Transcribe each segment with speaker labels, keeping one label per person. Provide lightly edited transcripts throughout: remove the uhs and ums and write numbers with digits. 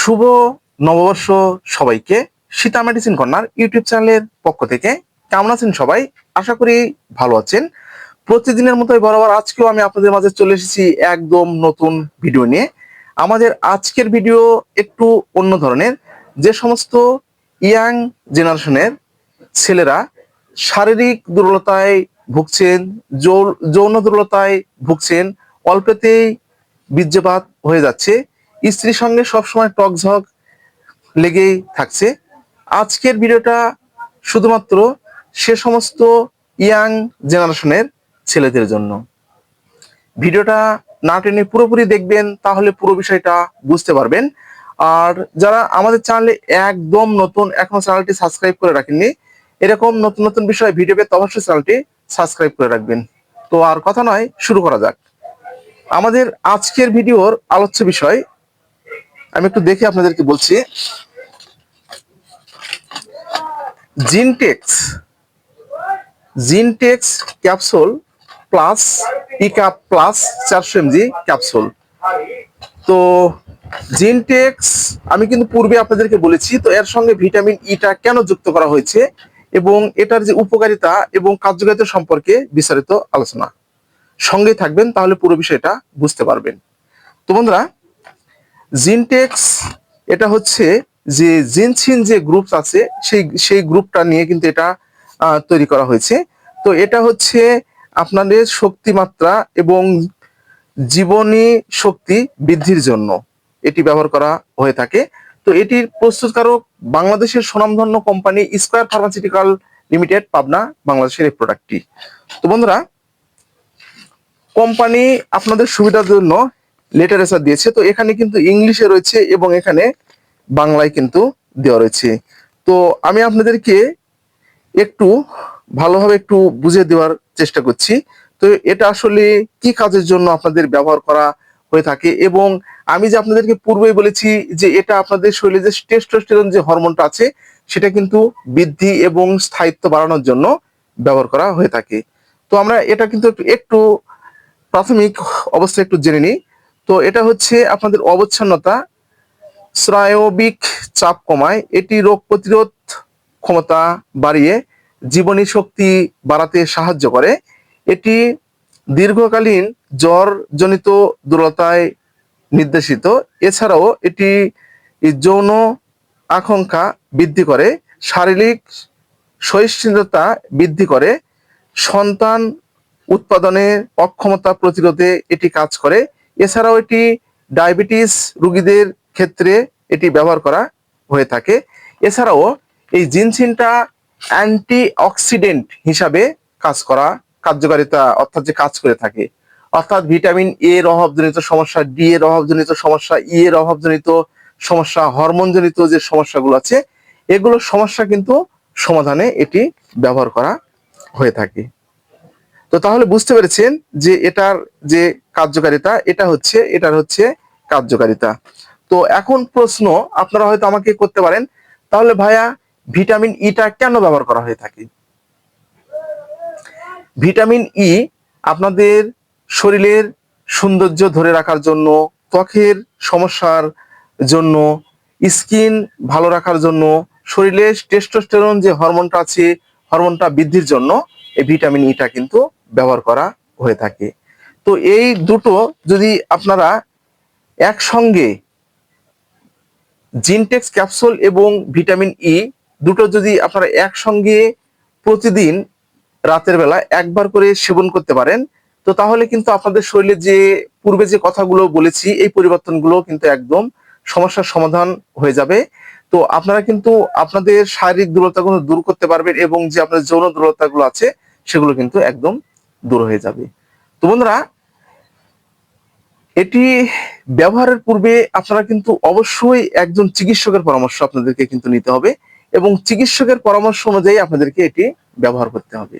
Speaker 1: শুভ নববর্ষ সবাইকে। Sita medicine corner YouTube চ্যানেলের পক্ষ থেকে কেমন আছেন সবাই? আশা করি ভালো আছেন। প্রতিদিনের মতোই বরাবর আজকেও আমি আপনাদের মাঝে চলে এসেছি একদম নতুন ভিডিও নিয়ে। আমাদের আজকের ভিডিও একটু অন্য ধরনের। যে সমস্ত ইয়াং জেনারেশনের ছেলেরা শারীরিক দুর্বলতায় ভুগছেন, যৌন দুর্বলতায় ভুগছেন, অল্পতেই বীর্যপাত হয়ে যাচ্ছে, স্ত্রীর সঙ্গে সবসময় টকঝক লেগেই থাকছে, আজকের ভিডিওটা শুধুমাত্র সে সমস্ত ইয়াং জেনারেশনের ছেলেদের জন্য। ভিডিওটা না টেনে পুরোপুরি দেখবেন, তাহলে পুরো বিষয়টা বুঝতে পারবেন। আর যারা আমাদের চ্যানেলে একদম নতুন, এখনো চ্যানেলটি সাবস্ক্রাইব করে রাখেননি, এরকম নতুন নতুন বিষয় ভিডিও পেতে অবশ্যই চ্যানেলটি সাবস্ক্রাইব করে রাখবেন। তো আর কথা নয়, শুরু করা যাক। আমাদের আজকের ভিডিওর আলোচ্য বিষয় আমি একটু দেখে আপনাদেরকে বলছি। জিনটেক্স ক্যাপসুল প্লাস ইকা প্লাস 400 mg ক্যাপসুল। তো জিনটেক্স আমি কিন্তু পূর্বে আপনাদেরকে বলেছি, তো এর সঙ্গে ভিটামিন ইটা কেন যুক্ত করা হয়েছে এবং এটার যে উপকারিতা এবং কার্যকারিতা সম্পর্কে বিস্তারিত আলোচনা। সঙ্গে থাকবেন, তাহলে পুরো বিষয়টা বুঝতে পারবেন। তো বন্ধুরা, জিনটেক্স এটা হচ্ছে যে জিনসিন যে গ্রুপ আছে সেই গ্রুপটা নিয়ে কিন্তু এটা তৈরি করা হয়েছে। তো এটা হচ্ছে আপনাদের শক্তিমাত্রা এবং জীবনী শক্তি বৃদ্ধির জন্য এটি ব্যবহার করা হয়ে থাকে। তো এটির প্রস্তুতকারক বাংলাদেশের স্বনামধন্য company square pharmaceutical limited, Pabna, বাংলাদেশের এই প্রোডাক্টটি। তো বন্ধুরা, কোম্পানি আপনাদের সুবিধার জন্য লিটারেচার দিয়েছে। তো এখানে কিন্তু ইংলিশে রয়েছে এবং এখানে বাংলায় কিন্তু দেওয়া রয়েছে। তো আমি আপনাদেরকে একটু ভালোভাবে একটু বুঝিয়ে দেওয়ার চেষ্টা করছি। তো এটা আসলে কি কাজের জন্য আপনাদের ব্যবহার করা হয়ে থাকে, এবং আমি যে আপনাদেরকে পূর্বেই বলেছি যে এটা আপনাদের শরীরে যে টেস্টোস্টেরন যে হরমোনটা আছে সেটা কিন্তু বৃদ্ধি এবং স্থায়িত্ব বাড়ানোর জন্য ব্যবহার করা হয়ে থাকে। তো আমরা এটা কিন্তু একটু প্রাথমিক অবস্থা একটু জেনে নিই। তো এটা হচ্ছে আপনাদের অবচ্ছন্নতা, স্নায়বিক চাপ কমায়, এটি রোগ প্রতিরোধ ক্ষমতা বাড়িয়ে জীবনী শক্তি বাড়াতে সাহায্য করে, এটি দীর্ঘকালীন জ্বর জনিত দুর্বলতায় নির্দেশিত। এছাড়াও এটি যৌন আকাঙ্ক্ষা বৃদ্ধি করে, শারীরিক সহিষ্ণুতা বৃদ্ধি করে, সন্তান উৎপাদনের অক্ষমতা প্রতিরোধে এটি কাজ করে। এছাড়াও এটি ডায়াবেটিস রোগীদের ক্ষেত্রে এটি ব্যবহার করা হয়ে থাকে। এছাড়াও এই জিনসিনটা অ্যান্টি অক্সিডেন্ট হিসাবে কার্যকারিতা অর্থাৎ যে কাজ করে থাকে, অর্থাৎ ভিটামিন এ এর অভাবজনিত সমস্যা, ডি এর অভাবজনিত সমস্যা, ই এর অভাবজনিত সমস্যা, হরমোনজনিত যে সমস্যাগুলো আছে এগুলোর সমস্যা কিন্তু সমাধানে এটি ব্যবহার করা হয়ে থাকে। তো তাহলে বুঝতে পেরেছেন যে এটার যে কার্যকারিতা, এটার হচ্ছে কার্যকারিতা। তো এখন প্রশ্ন আপনারা হয়তো আমাকে করতে পারেন, তাহলে ভাইয়া ভিটামিন ইটা কেন ব্যবহার করা হয়ে থাকে? ভিটামিন ই আপনাদের শরীরের সৌন্দর্য ধরে রাখার জন্য, ত্বকের সমস্যার জন্য, স্কিন ভালো রাখার জন্য, শরীরে টেস্টোস্টেরন যে হরমোনটা আছে হরমোনটা বৃদ্ধির জন্য এই ভিটামিন ইটা কিন্তু ব্যবহার করা হয়ে থাকে। তো এই দুটো যদি আপনারা একসঙ্গে, জিনটেক্স ক্যাপসুল এবং ভিটামিন ই দুটো যদি আপনারা একসঙ্গে প্রতিদিন রাতের বেলা একবার করে সেবন করতে পারেন, তো তাহলে কিন্তু আপনাদের শরীরে যে পূর্বে যে কথাগুলো বলেছি এই পরিবর্তনগুলো কিন্তু একদম সমস্যার সমাধান হয়ে যাবে। তো আপনারা কিন্তু আপনাদের শারীরিক দুর্বলতাগুলো দূর করতে পারবেন এবং যে আপনাদের যৌন দুর্বলতাগুলো আছে সেগুলো কিন্তু একদম দূর হয়ে যাবে। তো বন্ধুরা, এটি ব্যবহারের পূর্বে আপনারা কিন্তু অবশ্যই একজন চিকিৎসকের পরামর্শ আপনাদেরকে কিন্তু নিতে হবে এবং চিকিৎসকের পরামর্শ অনুযায়ী আপনাদেরকে এটি ব্যবহার করতে হবে,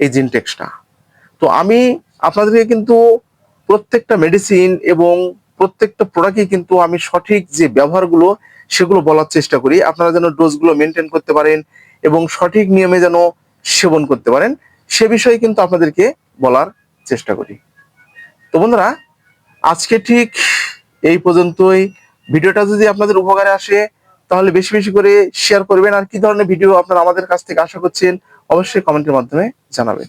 Speaker 1: এই জিনটেক্সটা। তো আমি আপনাদেরকে কিন্তু প্রত্যেকটা মেডিসিন এবং প্রত্যেকটা প্রোডাক্টই কিন্তু আমি সঠিক যে ব্যবহারগুলো সেগুলো বলার চেষ্টা করি, আপনারা যেন ডোজগুলো মেনটেন করতে পারেন এবং সঠিক নিয়মে যেন সেবন করতে পারেন সে বিষয়ে কিন্তু আপনাদেরকে বলার চেষ্টা করি। তো বন্ধুরা, আজকে ঠিক এই পর্যন্তই। ভিডিওটা যদি আপনাদের উপকারে আসে তাহলে বেশি বেশি করে শেয়ার করবেন। আর কি ধরনের ভিডিও আপনারা আমাদের কাছ থেকে আশা করছেন অবশ্যই কমেন্টের মাধ্যমে জানাবেন।